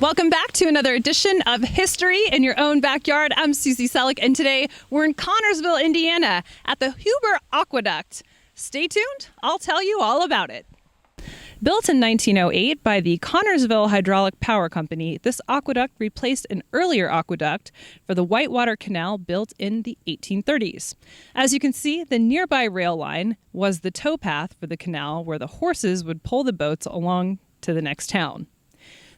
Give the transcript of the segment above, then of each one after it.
Welcome back to another edition of History in Your Own Backyard. I'm Susie Selleck, and today we're in Connersville, Indiana, at the Huber Aqueduct. Stay tuned, I'll tell you all about it. Built in 1908 by the Connersville Hydraulic Power Company, this aqueduct replaced an earlier aqueduct for the Whitewater Canal built in the 1830s. As you can see, the nearby rail line was the towpath for the canal where the horses would pull the boats along to the next town.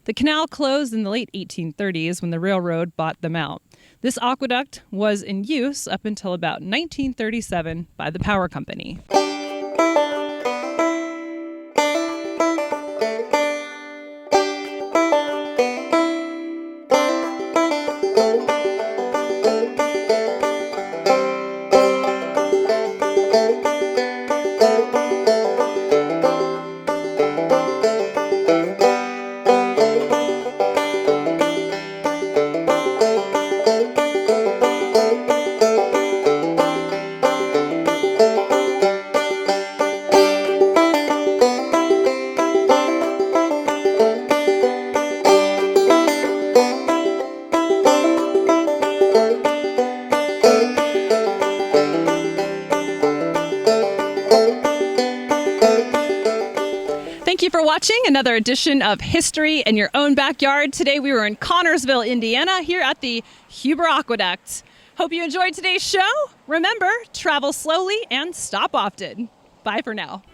The canal closed in the late 1830s when the railroad bought them out. This aqueduct was in use up until about 1937 by the power company. Thank you for watching another edition of History in Your Own Backyard. Today we were in Connersville, Indiana, here at the Huber Aqueduct. Hope you enjoyed today's show. Remember, travel slowly and stop often. Bye for now.